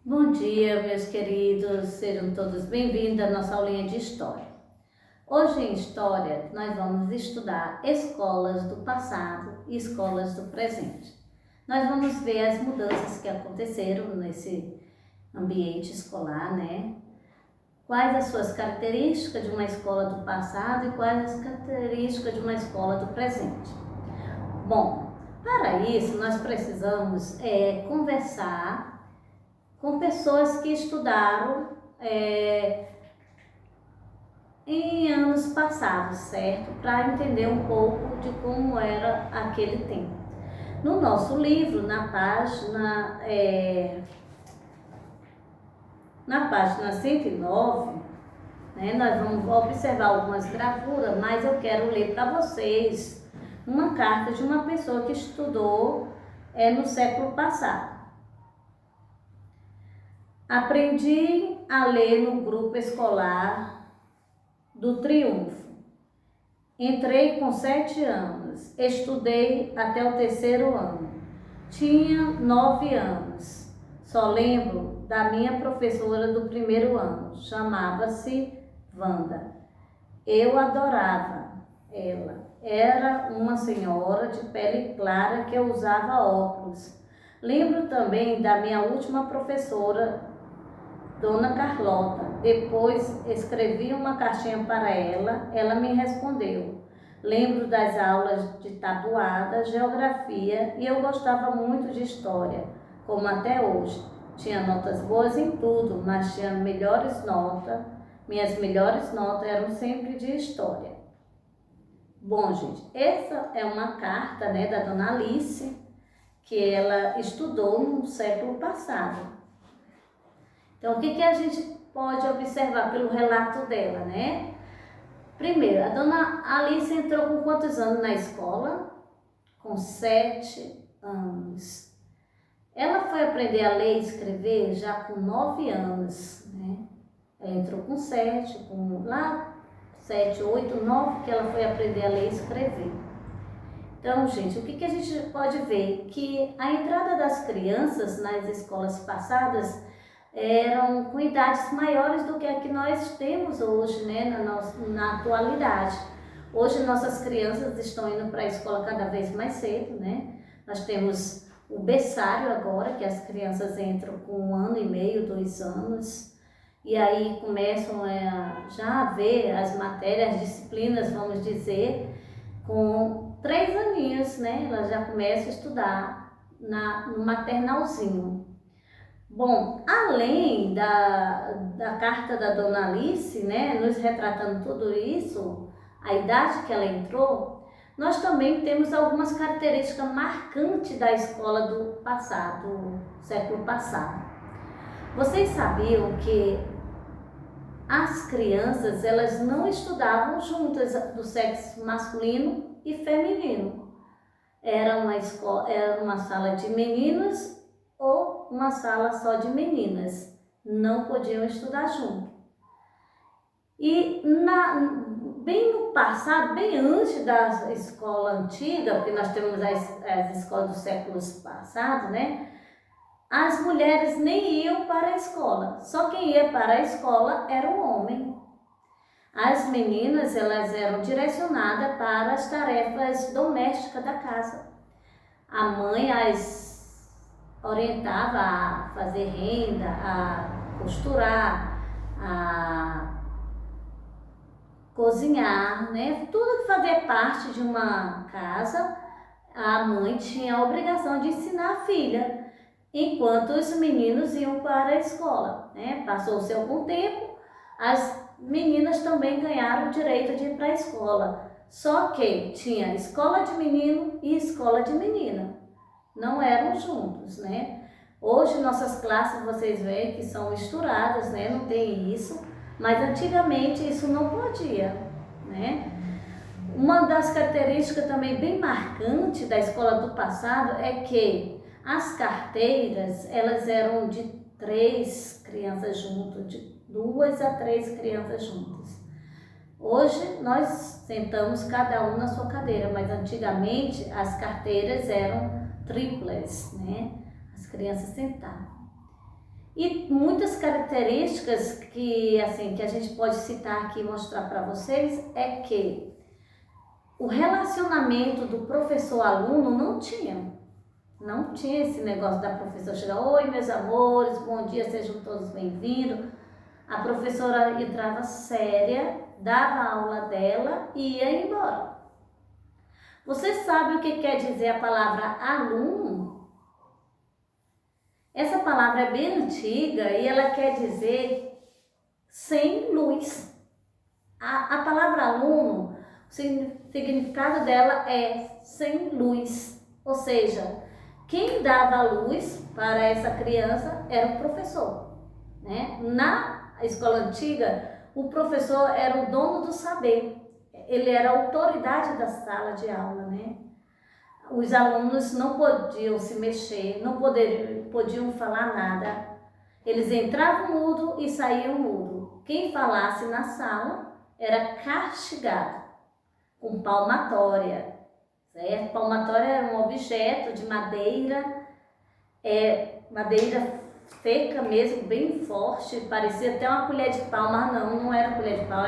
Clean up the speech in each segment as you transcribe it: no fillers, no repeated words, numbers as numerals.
Bom dia, meus queridos, sejam todos bem-vindos à nossa aulinha de História. Hoje em História nós vamos estudar escolas do passado e escolas do presente. Nós vamos ver as mudanças que aconteceram nesse ambiente escolar, né? Quais as suas características de uma escola do passado e quais as características de uma escola do presente. Bom, para isso nós precisamos conversar com pessoas que estudaram em anos passados, certo? Para entender um pouco de como era aquele tempo. No nosso livro, na página 109, né, nós vamos observar algumas gravuras, mas eu quero ler para vocês uma carta de uma pessoa que estudou no século passado. Aprendi a ler no grupo escolar do Triunfo. Entrei com 7 anos, estudei até o 3º ano. Tinha 9 anos. Só lembro da minha professora do 1º ano, chamava-se Wanda. Eu adorava ela. Era uma senhora de pele clara que usava óculos. Lembro também da minha última professora, Dona Carlota. Depois escrevi uma cartinha para ela, ela me respondeu. Lembro das aulas de tabuada, geografia e eu gostava muito de história, como até hoje. Tinha notas boas em tudo, mas tinha melhores notas. Minhas melhores notas eram sempre de história. Bom, gente, essa é uma carta, né, da Dona Alice, que ela estudou no século passado. Então, o que a gente pode observar pelo relato dela, né? Primeiro, a Dona Alice entrou com quantos anos na escola? Com 7 anos. Ela foi aprender a ler e escrever já com 9 anos, né? Ela entrou com 7, lá 7, 8, 9 que ela foi aprender a ler e escrever. Então, gente, o que a gente pode ver? Que a entrada das crianças nas escolas passadas eram com idades maiores do que a que nós temos hoje, né, na atualidade. Hoje nossas crianças estão indo para a escola cada vez mais cedo, né? Nós temos o berçário agora, que as crianças entram com 1 ano e meio, 2 anos, e aí começam já a ver as matérias, as disciplinas, vamos dizer, com 3 aninhos, né? Elas já começam a estudar no maternalzinho. Bom, além da carta da Dona Alice, né, nos retratando tudo isso, a idade que ela entrou, nós também temos algumas características marcantes da escola do passado, do século passado. Vocês sabiam que as crianças, elas não estudavam juntas do sexo masculino e feminino. Era uma sala de meninos ou uma sala só de meninas, não podiam estudar junto. E bem no passado, bem antes da escola antiga, porque nós temos as escolas dos séculos passados, né? As mulheres nem iam para a escola, só quem ia para a escola era o homem. As meninas, elas eram direcionadas para as tarefas domésticas da casa. A mãe as orientava a fazer renda, a costurar, a cozinhar, né? Tudo que fazia parte de uma casa, a mãe tinha a obrigação de ensinar a filha, enquanto os meninos iam para a escola, né? Passou-se algum tempo, as meninas também ganharam o direito de ir para a escola, só que tinha escola de menino e escola de menina. Não eram juntos, né? Hoje nossas classes vocês veem que são misturadas, né? Não tem isso, mas antigamente isso não podia, né? Uma das características também bem marcantes da escola do passado é que as carteiras, elas eram de 3 crianças juntas, de 2 a 3 crianças juntas. Hoje nós sentamos cada um na sua cadeira, mas antigamente as carteiras eram triplas, né? As crianças sentavam. E muitas características que, assim, que a gente pode citar aqui e mostrar para vocês é que o relacionamento do professor-aluno não tinha. Não tinha esse negócio da professora chegar, oi meus amores, bom dia, sejam todos bem-vindos. A professora entrava séria, dava a aula dela e ia embora. Você sabe o que quer dizer a palavra aluno? Essa palavra é bem antiga e ela quer dizer sem luz. A palavra aluno, o significado dela é sem luz, ou seja, quem dava luz para essa criança era o professor, né? Na escola antiga, o professor era o dono do saber, ele era a autoridade da sala de aula, né? Os alunos não podiam se mexer, não podiam falar nada, eles entravam mudo e saíam mudo. Quem falasse na sala era castigado com palmatória. Certo? Palmatória era um objeto de madeira, madeira seca mesmo, bem forte, parecia até uma colher de pau, mas não era colher de pau,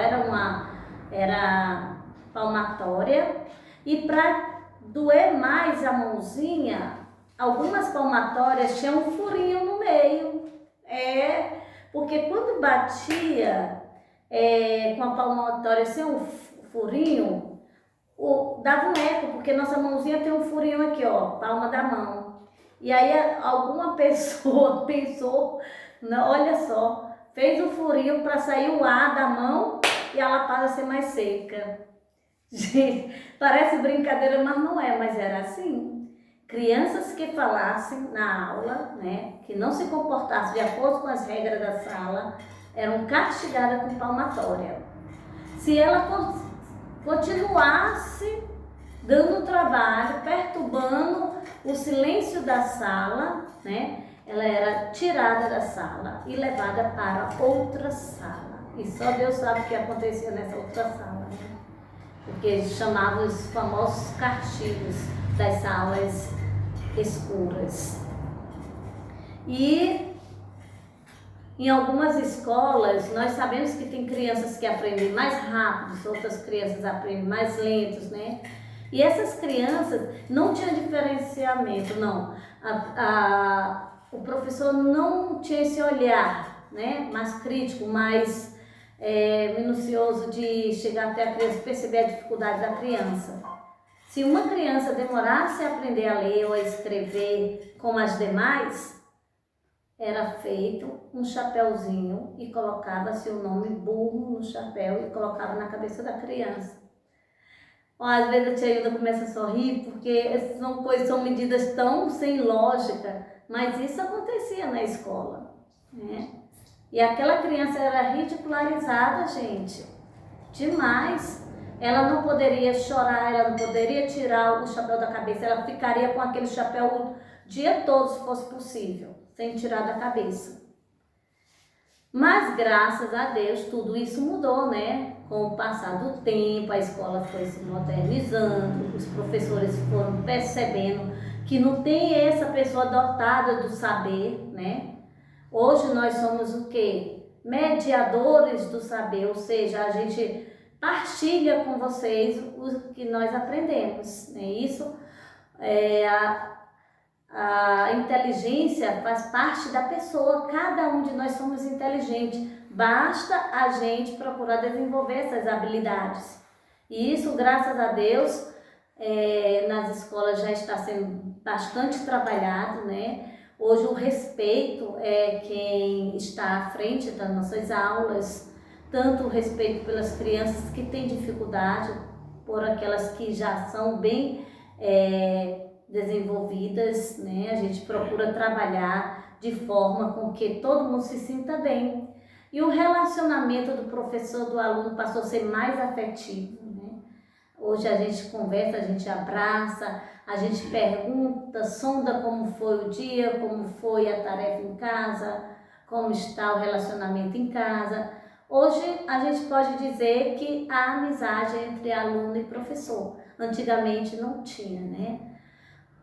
era palmatória. E para doer mais a mãozinha, algumas palmatórias tinham um furinho no meio, porque quando batia com a palmatória sem um furinho, dava um eco, porque nossa mãozinha tem um furinho aqui, ó, palma da mão. E aí alguma pessoa pensou, olha só, fez um furinho para sair o ar da mão e ela passa a ser mais seca. Gente, parece brincadeira, mas não é, mas era assim. Crianças que falassem na aula, né, que não se comportassem de acordo com as regras da sala, eram castigadas com palmatória. Se ela continuasse dando trabalho, perturbando o silêncio da sala, né? Ela era tirada da sala e levada para outra sala. E só Deus sabe o que acontecia nessa outra sala, né? Porque eles chamavam os famosos castigos das salas escuras. E em algumas escolas, nós sabemos que tem crianças que aprendem mais rápido, outras crianças aprendem mais lentos, né? E essas crianças não tinham diferenciamento, não. O professor não tinha esse olhar, né? Mais crítico, mais minucioso de chegar até a criança, perceber a dificuldade da criança. Se uma criança demorasse a aprender a ler ou a escrever como as demais, era feito um chapéuzinho e colocava-se o nome burro no chapéu e colocava na cabeça da criança. Às vezes a tia Hilda começa a sorrir porque são medidas tão sem lógica, mas isso acontecia na escola, né? E aquela criança era ridicularizada, gente, demais. Ela não poderia chorar, ela não poderia tirar o chapéu da cabeça, ela ficaria com aquele chapéu o dia todo, se fosse possível, sem tirar da cabeça. Mas graças a Deus tudo isso mudou, né? Com o passar do tempo, a escola foi se modernizando, os professores foram percebendo que não tem essa pessoa dotada do saber, né? Hoje nós somos o quê? Mediadores do saber, ou seja, a gente partilha com vocês o que nós aprendemos, né? Isso a inteligência faz parte da pessoa, cada um de nós somos inteligentes, basta a gente procurar desenvolver essas habilidades. E isso, graças a Deus, nas escolas já está sendo bastante trabalhado, né? Hoje o respeito é quem está à frente das nossas aulas, tanto o respeito pelas crianças que têm dificuldade, por aquelas que já são bem desenvolvidas, né? A gente procura trabalhar de forma com que todo mundo se sinta bem. E o relacionamento do professor do aluno passou a ser mais afetivo, né? Hoje a gente conversa, a gente abraça, a gente pergunta, sonda como foi o dia, como foi a tarefa em casa, como está o relacionamento em casa. Hoje a gente pode dizer que há amizade entre aluno e professor. Antigamente não tinha, né?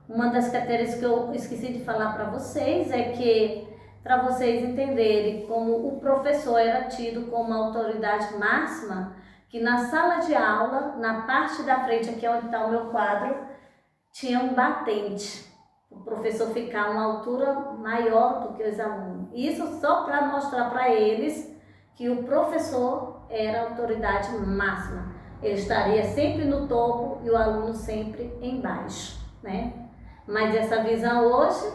Uma das características que eu esqueci de falar para vocês é que para vocês entenderem como o professor era tido como uma autoridade máxima, que na sala de aula, na parte da frente, aqui onde está o meu quadro, tinha um batente. O professor ficar a uma altura maior do que os alunos. Isso só para mostrar para eles que o professor era a autoridade máxima. Ele estaria sempre no topo e o aluno sempre embaixo, né? Mas essa visão hoje,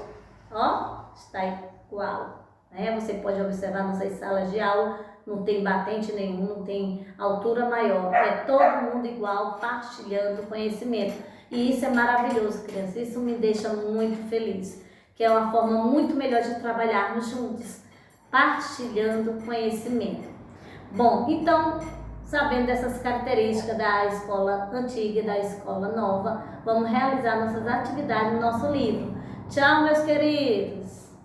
ó, está igual, né? Você pode observar nossas salas de aula, não tem batente nenhum, não tem altura maior, é todo mundo igual, partilhando conhecimento. E isso é maravilhoso, crianças, isso me deixa muito feliz, que é uma forma muito melhor de trabalharmos juntos, partilhando conhecimento. Bom, então, sabendo dessas características da escola antiga e da escola nova, vamos realizar nossas atividades no nosso livro. Tchau, meus queridos!